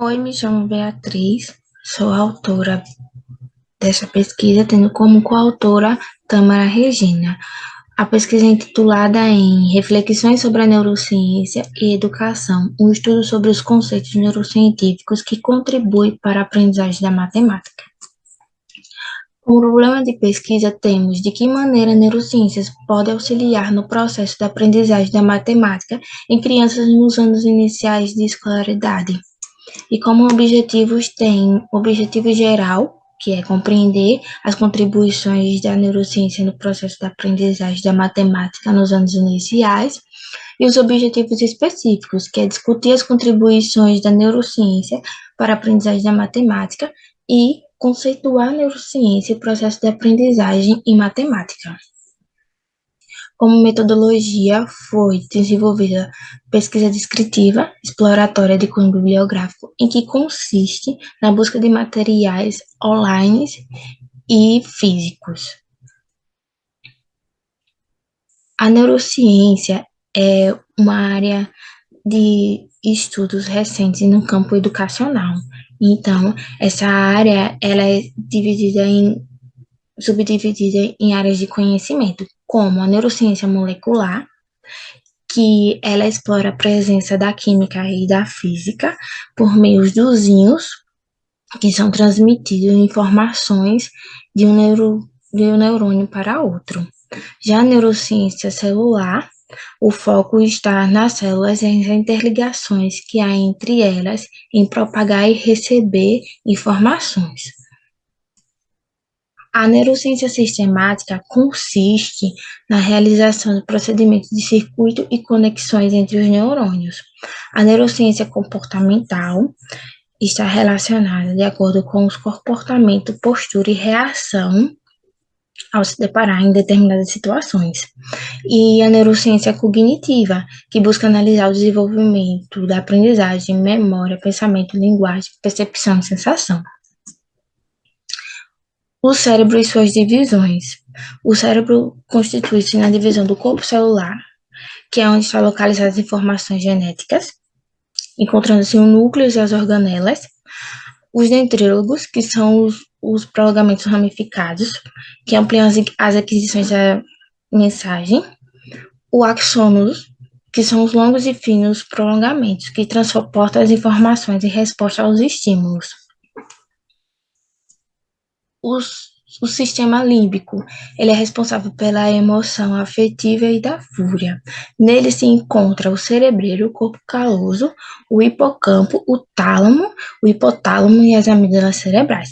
Oi, me chamo Beatriz, sou autora dessa pesquisa, tendo como coautora Tamara Regina. A pesquisa é intitulada em Reflexões sobre a Neurociência e Educação, um estudo sobre os conceitos neurocientíficos que contribuem para a aprendizagem da matemática. Como problema de pesquisa, temos de que maneira a neurociências pode auxiliar no processo da aprendizagem da matemática em crianças nos anos iniciais de escolaridade. E como objetivos tem o objetivo geral, que é compreender as contribuições da neurociência no processo da aprendizagem da matemática nos anos iniciais, e os objetivos específicos, que é discutir as contribuições da neurociência para a aprendizagem da matemática e conceituar a neurociência e o processo de aprendizagem em matemática. Como metodologia, foi desenvolvida pesquisa descritiva, exploratória de cunho bibliográfico, em que consiste na busca de materiais online e físicos. A neurociência é uma área de estudos recentes no campo educacional. Então, essa área ela é subdividida em áreas de conhecimento, como a neurociência molecular, que ela explora a presença da química e da física por meio dos íons, que são transmitidos informações de um neurônio para outro. Já a neurociência celular, o foco está nas células e as interligações que há entre elas em propagar e receber informações. A neurociência sistemática consiste na realização de procedimentos de circuito e conexões entre os neurônios. A neurociência comportamental está relacionada de acordo com os comportamento, postura e reação ao se deparar em determinadas situações. E a neurociência cognitiva, que busca analisar o desenvolvimento da aprendizagem, memória, pensamento, linguagem, percepção e sensação. O cérebro e suas divisões. O cérebro constitui-se na divisão do corpo celular, que é onde estão localizadas as informações genéticas, encontrando-se o núcleo e as organelas, os dendrílogos, que são os prolongamentos ramificados, que ampliam as aquisições da mensagem, o axônulos, que são os longos e finos prolongamentos, que transportam as informações em resposta aos estímulos. O sistema límbico, ele é responsável pela emoção afetiva e da fúria. Nele se encontra o cerebelo, o corpo caloso, o hipocampo, o hipotálamo e as amígdalas cerebrais.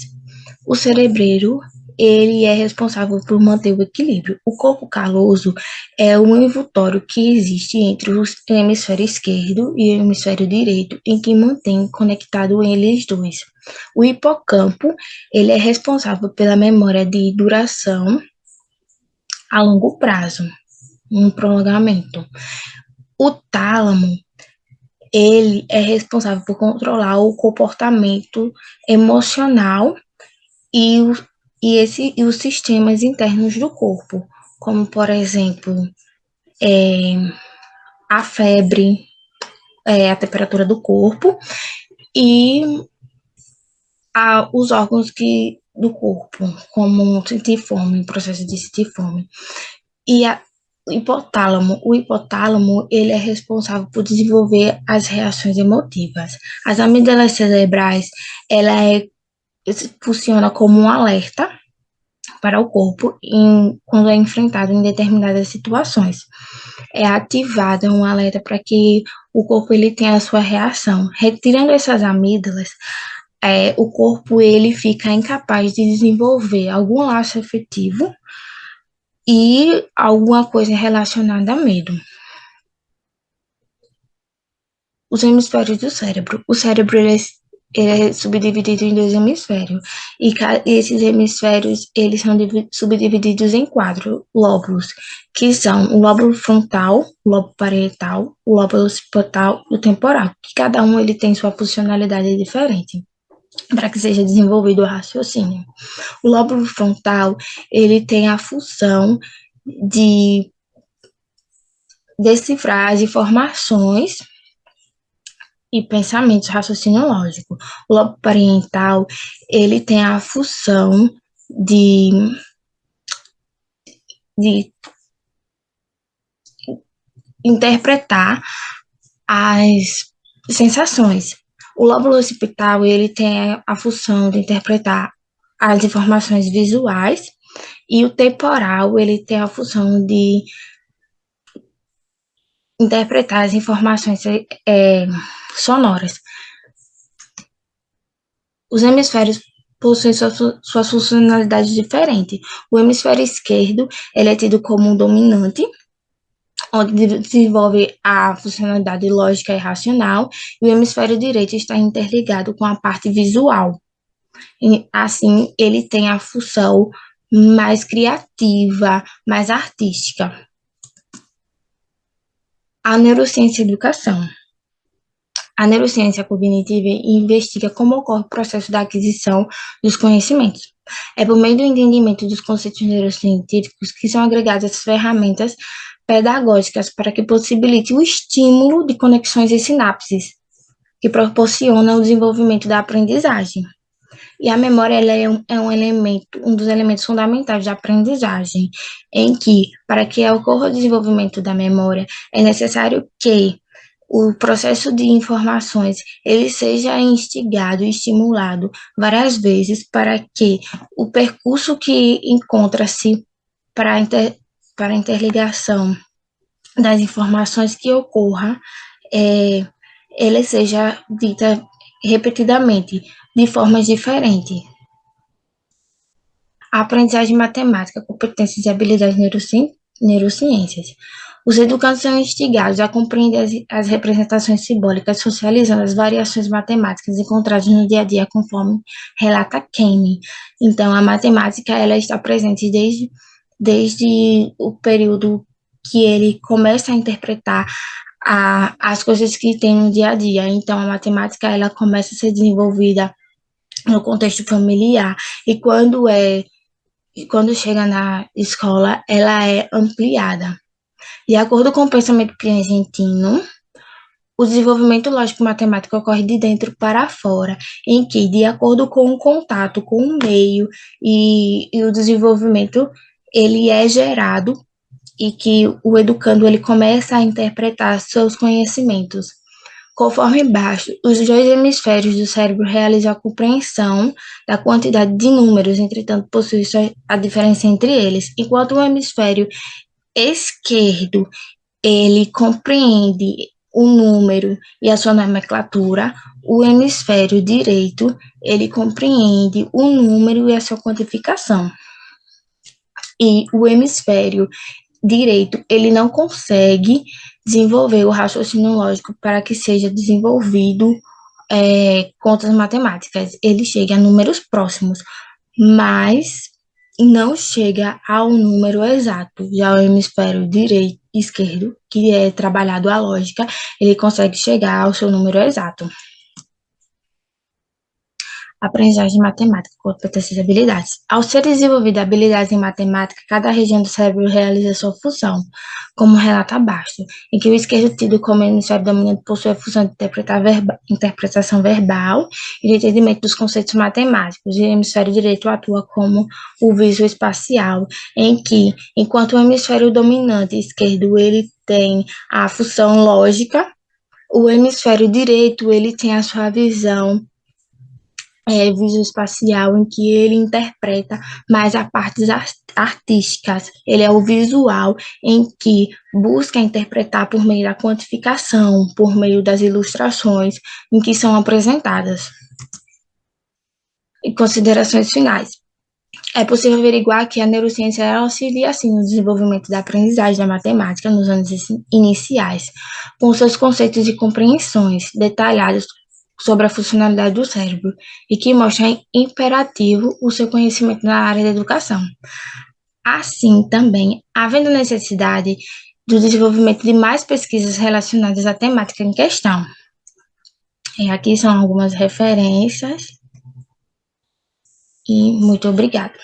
O cerebelo, ele é responsável por manter o equilíbrio. O corpo caloso é o envoltório que existe entre o hemisfério esquerdo e o hemisfério direito, em que mantém conectado eles dois. O hipocampo, ele é responsável pela memória de duração a longo prazo, um prolongamento. O tálamo, ele é responsável por controlar o comportamento emocional e, e os sistemas internos do corpo, como, por exemplo, a febre, a temperatura do corpo e os órgãos do corpo, como sentir fome, o processo de sentir fome. E o hipotálamo, ele é responsável por desenvolver as reações emotivas. As amígdalas cerebrais, funciona como um alerta para o corpo quando é enfrentado em determinadas situações. É ativada um alerta para que o corpo ele tenha a sua reação. Retirando essas amígdalas, o corpo ele fica incapaz de desenvolver algum laço afetivo e alguma coisa relacionada a medo. Os hemisférios do cérebro. O cérebro ele é subdividido em dois hemisférios. E esses hemisférios eles são subdivididos em quatro lóbulos, que são o lóbulo frontal, o lóbulo parietal, o lóbulo occipital e o temporal, que cada um ele tem sua funcionalidade diferente para que seja desenvolvido o raciocínio. O lóbulo frontal, ele tem a função de decifrar as informações e pensamentos, raciocínio lógico. O lobo parietal, ele tem a função de, de interpretar as sensações. O lóbulo occipital, ele tem a função de interpretar as informações visuais e o temporal, ele tem a função de interpretar as informações sonoras. Os hemisférios possuem suas funcionalidades diferentes. O hemisfério esquerdo, ele é tido como um dominante, onde desenvolve a funcionalidade lógica e racional, e o hemisfério direito está interligado com a parte visual. E, assim, ele tem a função mais criativa, mais artística. A neurociência e educação. A neurociência cognitiva investiga como ocorre o processo da aquisição dos conhecimentos. É por meio do entendimento dos conceitos neurocientíficos que são agregadas as ferramentas pedagógicas para que possibilite o estímulo de conexões e sinapses, que proporciona o desenvolvimento da aprendizagem. E a memória ela um dos elementos fundamentais da aprendizagem, em que, para que ocorra o desenvolvimento da memória, é necessário que o processo de informações ele seja instigado e estimulado várias vezes para que o percurso que encontra-se para a interligação das informações que ocorra, ele seja dita repetidamente, de formas diferentes. A aprendizagem matemática, competências e habilidades neurociências. Os educandos são instigados a compreender as representações simbólicas, socializando as variações matemáticas encontradas no dia a dia, conforme relata Kenny. Então, a matemática ela está presente desde o período que ele começa a interpretar as coisas que tem no dia a dia. Então, a matemática ela começa a ser desenvolvida no contexto familiar e quando chega na escola, ela é ampliada. De acordo com o pensamento piagentino, o desenvolvimento lógico-matemático ocorre de dentro para fora, em que, de acordo com o contato com o meio e o desenvolvimento, ele é gerado e que o educando ele começa a interpretar seus conhecimentos. Conforme baixo, os dois hemisférios do cérebro realizam a compreensão da quantidade de números, entretanto, possui a diferença entre eles. Enquanto o hemisfério esquerdo, ele compreende o número e a sua nomenclatura, o hemisfério direito, ele compreende o número e a sua quantificação. E o hemisfério direito, ele não consegue desenvolver o raciocínio lógico para que seja desenvolvido contas matemáticas. Ele chega a números próximos, mas não chega ao número exato. Já o hemisfério direito e esquerdo, que é trabalhado a lógica, ele consegue chegar ao seu número exato. Aprendizagem matemática, competências e habilidades. Ao ser desenvolvida habilidades em matemática, cada região do cérebro realiza sua função, como relata abaixo, em que o esquerdo, tido como hemisfério dominante, possui a função de interpretação verbal e de entendimento dos conceitos matemáticos, e o hemisfério direito atua como o visoespacial, em que, enquanto o hemisfério dominante esquerdo ele tem a função lógica, o hemisfério direito ele tem a sua visão visoespacial, em que ele interpreta mais as partes artísticas. Ele é o visual, em que busca interpretar por meio da quantificação, por meio das ilustrações em que são apresentadas. E considerações finais. É possível averiguar que a neurociência auxilia, assim, no desenvolvimento da aprendizagem da matemática nos anos iniciais, com seus conceitos e compreensões detalhados sobre a funcionalidade do cérebro e que mostra imperativo o seu conhecimento na área da educação. Assim, também, havendo necessidade do desenvolvimento de mais pesquisas relacionadas à temática em questão. Aqui são algumas referências e muito obrigada.